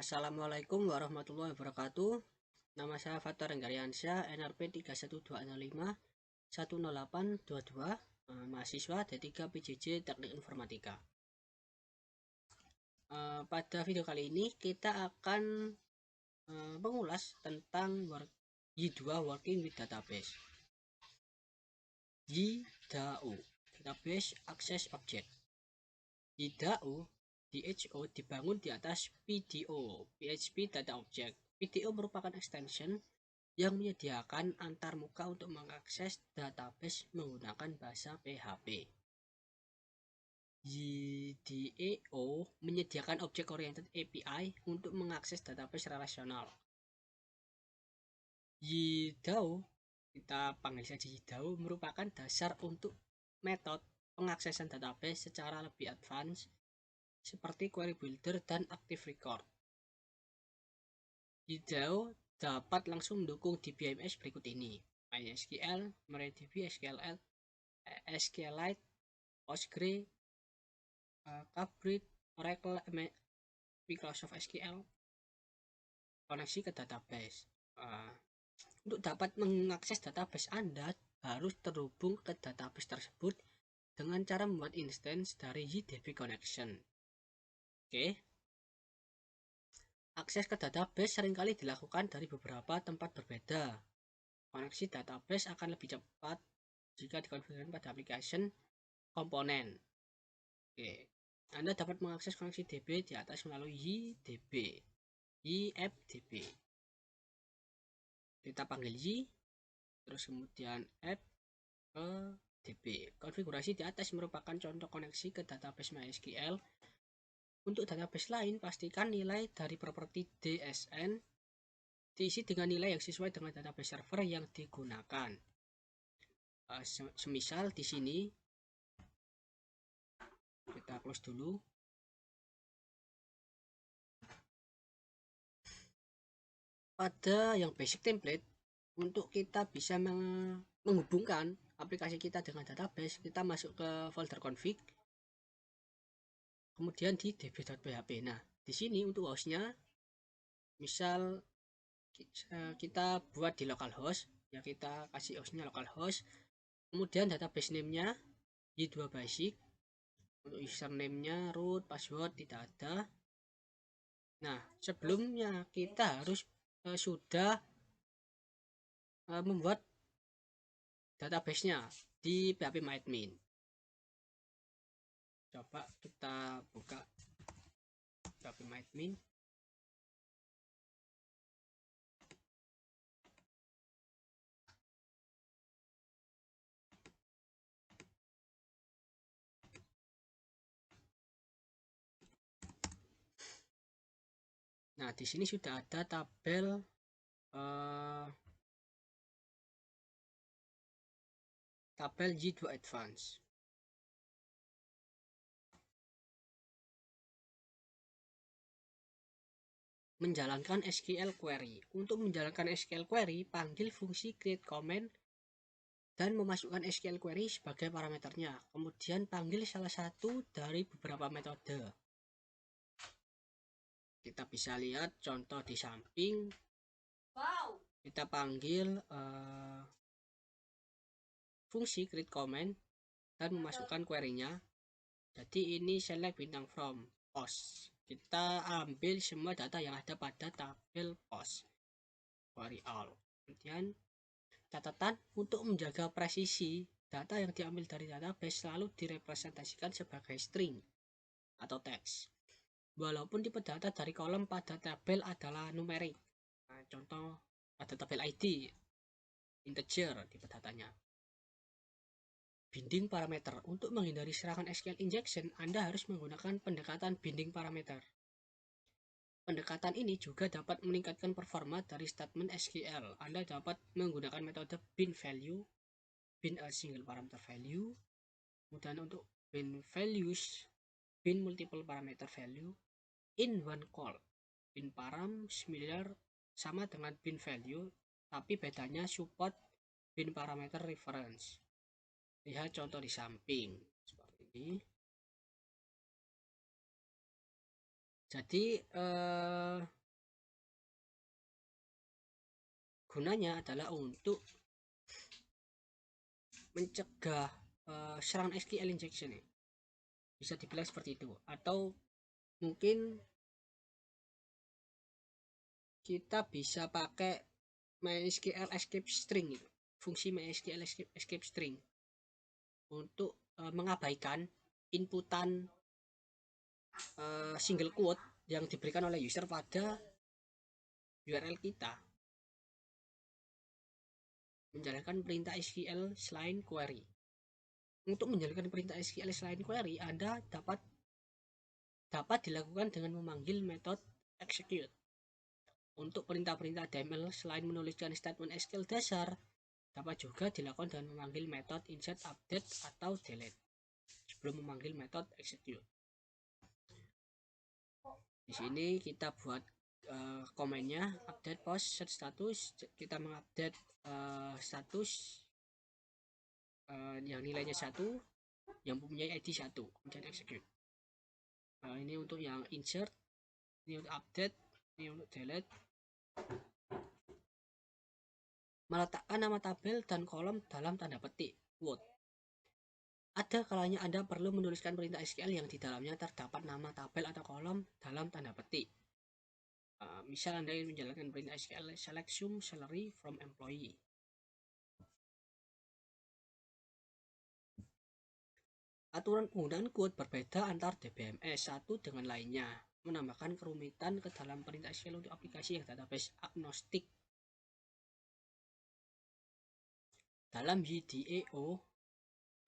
Assalamualaikum warahmatullahi wabarakatuh. Nama saya Fathur Renggariansyah, NRP 31205 10822, mahasiswa D3 PJJ Teknik Informatika. Pada video kali ini kita akan mengulas tentang Y2 Working with Database. YDAO, Database Access Object. YDAO DHO dibangun di atas PDO, PHP Data Object. PDO merupakan extension yang menyediakan antarmuka untuk mengakses database menggunakan bahasa PHP. YDAO menyediakan Object Oriented API untuk mengakses database relasional. YDAO, kita panggil saja YDAO, merupakan dasar untuk metode pengaksesan database secara lebih advance seperti Query Builder dan Active Record. YDAO dapat langsung mendukung DBMS berikut ini: MySQL, MariaDB, SQLite, Postgre, Cabrit, Oracle, Microsoft SQL, koneksi ke database. Untuk dapat mengakses database, Anda harus terhubung ke database tersebut dengan cara membuat instance dari YDB connection. Oke. Akses ke database seringkali dilakukan dari beberapa tempat berbeda. Koneksi database akan lebih cepat jika dikonfigurkan pada application komponen. Oke. Anda dapat mengakses koneksi DB di atas melalui YDB, YFDB. Kita panggil Y, terus kemudian F ke DB. Konfigurasi di atas merupakan contoh koneksi ke database MySQL. Untuk database lain, pastikan nilai dari properti DSN diisi dengan nilai yang sesuai dengan database server yang digunakan. Semisal di sini kita close dulu. Pada yang basic template, untuk kita bisa menghubungkan aplikasi kita dengan database, kita masuk ke folder config, kemudian di db.php. Nah, di sini untuk hostnya, misal kita buat di localhost, ya kita kasih hostnya localhost, kemudian database name-nya Y2 basic, untuk username-nya root, password tidak ada. Nah, sebelumnya kita harus sudah membuat database-nya di phpMyAdmin. Coba kita buka phpMyAdmin. Nah, di sini sudah ada tabel tabel Y2 Advanced. Menjalankan SQL query. Untuk menjalankan SQL query, panggil fungsi create command dan memasukkan SQL query sebagai parameternya. Kemudian panggil salah satu dari beberapa metode. Kita bisa lihat contoh di samping. Kita panggil fungsi create command dan memasukkan query-nya. Jadi ini select bintang from post. Kita ambil semua data yang ada pada tabel post. Query all. Kemudian catatan, untuk menjaga presisi, data yang diambil dari database selalu direpresentasikan sebagai string atau teks. Walaupun tipe data dari kolom pada tabel adalah numerik. Nah, contoh ada tabel ID, integer tipe datanya. Binding parameter. Untuk menghindari serangan SQL injection, Anda harus menggunakan pendekatan binding parameter. Pendekatan ini juga dapat meningkatkan performa dari statement SQL. Anda dapat menggunakan metode bin value, bin a single parameter value, kemudian untuk bin values, bin multiple parameter value, in one call. Bin param similar sama dengan bin value, tapi bedanya support bin parameter reference. Lihat contoh di samping seperti ini. Jadi gunanya adalah untuk mencegah serangan SQL injection ya. Bisa dibilang seperti itu. Atau mungkin kita bisa pakai MySQL escape string gitu. Fungsi MySQL escape string untuk mengabaikan inputan single quote yang diberikan oleh user pada URL kita, menjalankan perintah SQL selain query. Untuk menjalankan perintah SQL selain query, Anda dapat dilakukan dengan memanggil metode execute. Untuk perintah-perintah DML selain menuliskan statement SQL dasar, dapat juga dilakukan dengan memanggil metode insert, update, atau delete sebelum memanggil metode execute. Di sini kita buat komennya update post set status. Kita mengupdate status yang nilainya 1, yang mempunyai ID 1, kemudian execute. Ini untuk yang insert, ini untuk update, ini untuk delete. Meletakkan nama tabel dan kolom dalam tanda petik quote. Ada kalanya Anda perlu menuliskan perintah SQL yang di dalamnya terdapat nama tabel atau kolom dalam tanda petik. Misal Anda ingin menjalankan perintah SQL select sum salary from employee. Aturan penggunaan quote berbeda antar DBMS satu dengan lainnya, menambahkan kerumitan ke dalam perintah SQL untuk aplikasi yang database agnostik. Dalam YDEO,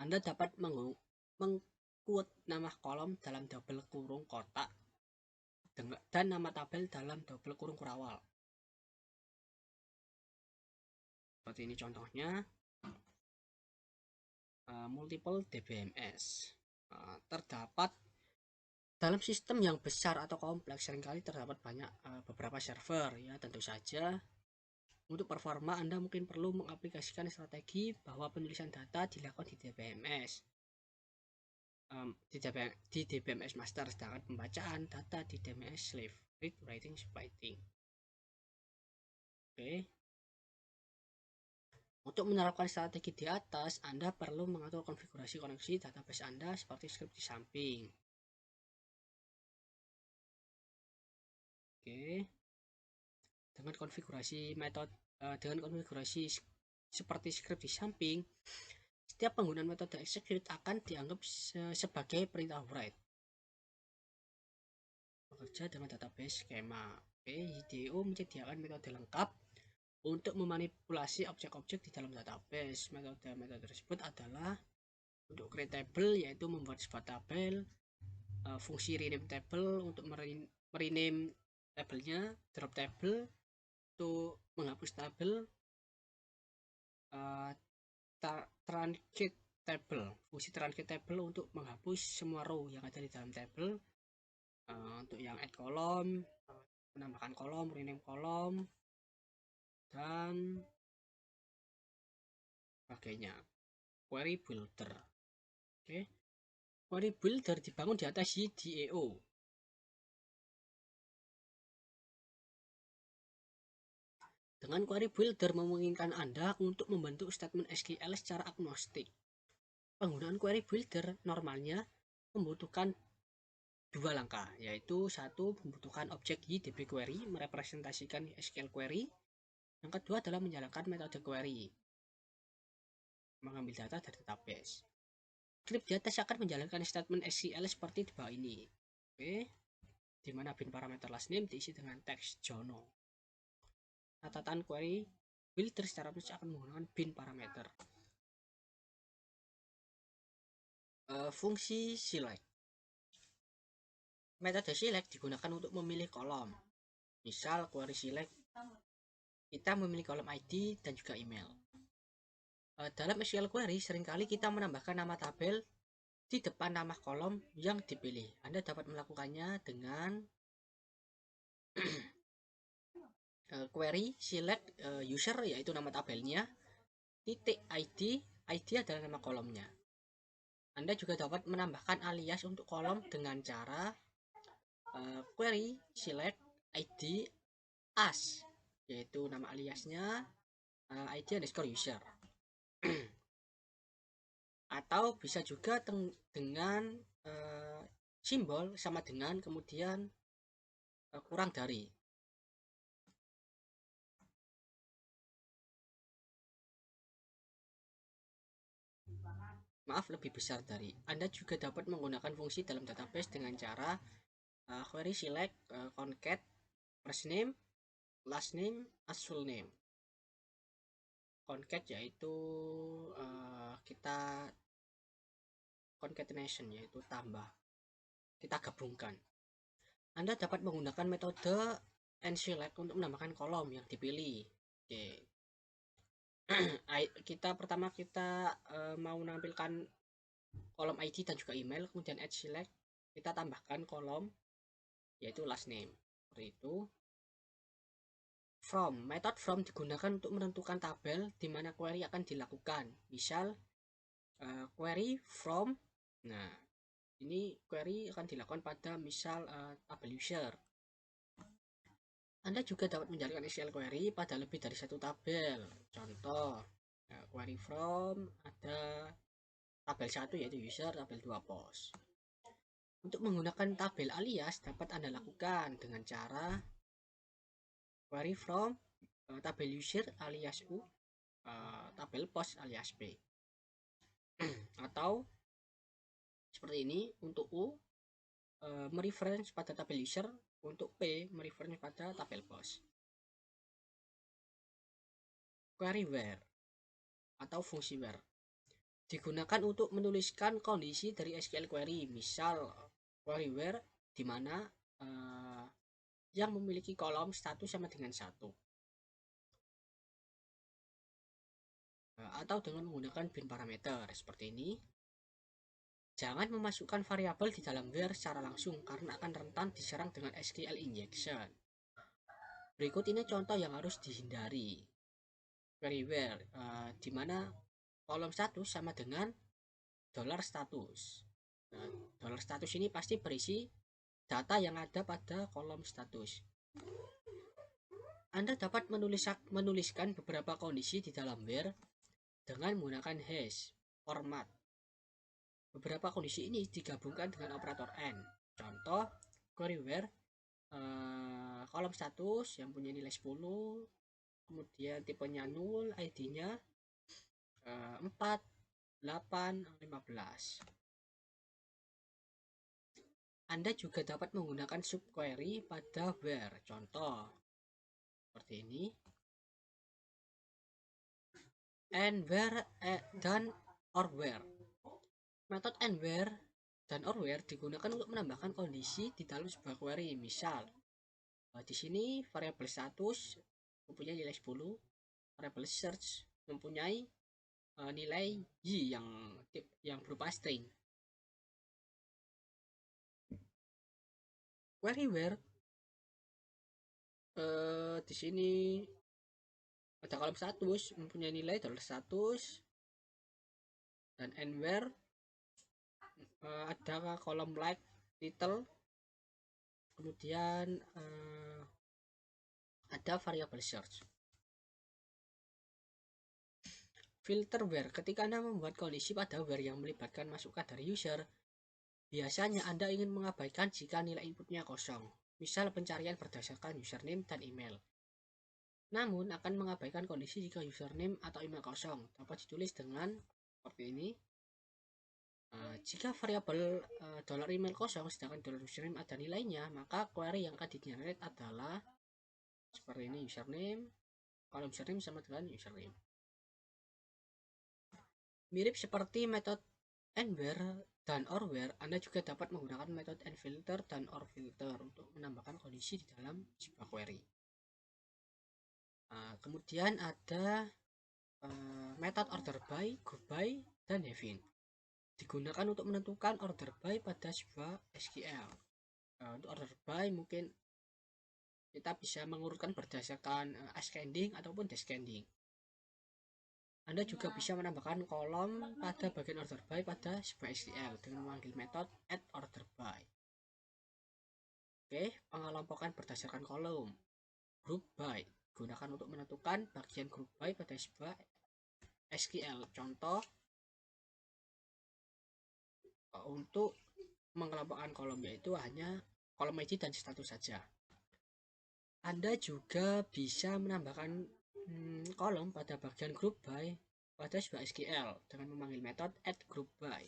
Anda dapat mengquote nama kolom dalam double kurung kotak dan nama tabel dalam double kurung kurawal. Seperti ini contohnya. Multiple DBMS terdapat dalam sistem yang besar atau kompleks. Seringkali terdapat beberapa server ya. Tentu saja untuk performa Anda mungkin perlu mengaplikasikan strategi bahwa penulisan data dilakukan di DBMS di DBMS master, sedangkan pembacaan data di DBMS slave, read, writing, splitting. Oke. Untuk menerapkan strategi di atas, Anda perlu mengatur konfigurasi koneksi database Anda seperti script di samping. Oke. Dengan konfigurasi seperti script di samping, setiap penggunaan metode execute akan dianggap sebagai perintah write. Bekerja dengan database skema. Oke, YDEO menyediakan metode lengkap untuk memanipulasi objek-objek di dalam database. Metode tersebut adalah untuk create table, yaitu membuat sebuah tabel, fungsi rename table untuk merename tabelnya, drop table untuk menghapus tabel, truncate table, fungsi truncate table untuk menghapus semua row yang ada di dalam table, untuk yang add kolom, menambahkan kolom, rename kolom, dan sebagainya. Query builder. Oke. Query builder dibangun di atas YDEO. Dengan query builder memungkinkan Anda untuk membentuk statement SQL secara agnostik. Penggunaan query builder normalnya membutuhkan 2 langkah, yaitu 1, membutuhkan objek YDB query merepresentasikan SQL query. Yang kedua adalah menjalankan metode query, mengambil data dari database. Script di atas akan menjalankan statement SQL seperti di bawah ini. Oke, di mana bin parameter last name diisi dengan teks Jono. Catatan query builder secara khusus akan menggunakan bin parameter. Fungsi select. Metode select digunakan untuk memilih kolom. Misal query select, kita memilih kolom ID dan juga email. Dalam SQL query seringkali kita menambahkan nama tabel di depan nama kolom yang dipilih. Anda dapat melakukannya dengan query select user, yaitu nama tabelnya, titik ID adalah nama kolomnya. Anda juga dapat menambahkan alias untuk kolom dengan cara query select ID as, yaitu nama aliasnya ID underscore user. Atau bisa juga dengan simbol sama dengan kemudian kurang dari. Maaf, lebih besar dari. Anda juga dapat menggunakan fungsi dalam database dengan cara query select concat first name last name as full name. Concat yaitu kita concatenation, yaitu tambah, kita gabungkan. Anda dapat menggunakan metode nselect untuk menambahkan kolom yang dipilih. Oke. Pertama kita mau menampilkan kolom ID dan juga email, kemudian add select, kita tambahkan kolom yaitu last name. Seperti itu. From, metode from digunakan untuk menentukan tabel di mana query akan dilakukan. Misal query from, nah ini query akan dilakukan pada misal tabel user. Anda juga dapat menjalankan SQL query pada lebih dari satu tabel. Contoh, query from ada tabel 1 yaitu user, tabel 2 post. Untuk menggunakan tabel alias dapat Anda lakukan dengan cara query from tabel user alias U, tabel post alias P. Atau seperti ini, untuk U mereference pada tabel user, untuk P mereference pada tabel post. Query where atau fungsi where digunakan untuk menuliskan kondisi dari SQL query. Misal query where di mana yang memiliki kolom status sama dengan 1, atau dengan menggunakan bin parameter seperti ini. Jangan memasukkan variabel di dalam where secara langsung karena akan rentan diserang dengan SQL injection. Berikut ini contoh yang harus dihindari. Query where di mana kolom status sama dengan $status. Nah, $status ini pasti berisi data yang ada pada kolom status. Anda dapat menuliskan beberapa kondisi di dalam where dengan menggunakan hash format. Beberapa kondisi ini digabungkan dengan operator AND. Contoh, query where kolom status yang punya nilai 10, kemudian tipenya 0, ID-nya 4, 8, 15. Anda juga dapat menggunakan subquery pada where. Contoh, seperti ini. And where dan or where. Metode and where dan or where digunakan untuk menambahkan kondisi di dalam sebuah query. Misal, di sini variabel status mempunyai nilai 10, variabel search mempunyai nilai y yang berupa string. Query where di sini ada kolom status mempunyai nilai $status, dan and where ada kolom like title, kemudian ada variabel search. Filter where, ketika Anda membuat kondisi pada where yang melibatkan masukan dari user, biasanya Anda ingin mengabaikan jika nilai inputnya kosong, misal pencarian berdasarkan username dan email. Namun akan mengabaikan kondisi jika username atau email kosong. Dapat ditulis dengan seperti ini. Jika variabel $email kosong sedangkan $username ada nilainya, maka query yang akan di-generate adalah seperti ini, username, kolom username sama dengan username. Mirip seperti metode and where dan or where, Anda juga dapat menggunakan metode and filter dan or filter untuk menambahkan kondisi di dalam sebuah query. Kemudian ada metode order by, go by, dan having. Digunakan untuk menentukan order by pada sebuah SQL. Untuk order by mungkin kita bisa mengurutkan berdasarkan ascending ataupun descending. Anda juga bisa menambahkan kolom pada bagian order by pada sebuah SQL dengan memanggil metode add order by. Oke, pengelompokan berdasarkan kolom. Group by gunakan untuk menentukan bagian group by pada sebuah SQL. Contoh, untuk mengelompokkan kolom yaitu hanya kolom ID dan status saja. Anda juga bisa menambahkan kolom pada bagian group by pada sebuah SQL dengan memanggil metode add_group_by.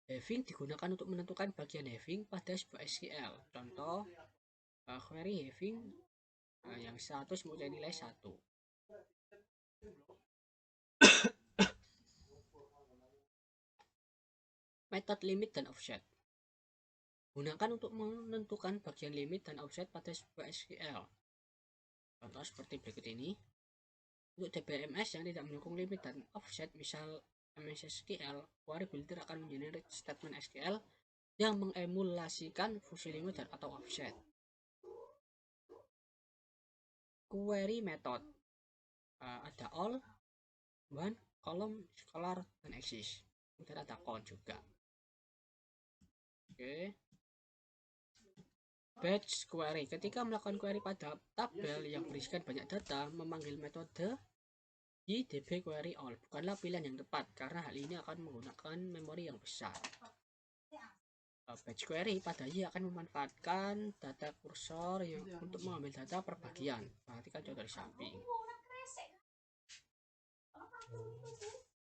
Having digunakan untuk menentukan bagian having pada sebuah SQL. Contoh, query having yang status mempunyai nilai 1. Metode limit dan offset gunakan untuk menentukan bagian limit dan offset pada sebuah SQL. Contoh seperti berikut ini. Untuk DBMS yang tidak mendukung limit dan offset, misal MS SQL, query builder akan mengenerate statement SQL yang mengemulasikan fungsi limit dan atau offset. Query method ada all, one, column, scholar, dan axis. Dan ada count juga. Oke. Batch query. Ketika melakukan query pada tabel yang berisikan banyak data, memanggil metode DB query all bukanlah pilihan yang tepat karena hal ini akan menggunakan memori yang besar. Batch query pada Y akan memanfaatkan data kursor yang untuk mengambil data per bagian. Perhatikan contoh di samping.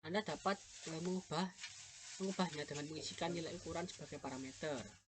Anda dapat mengubahnya dengan mengisikan nilai ukuran sebagai parameter.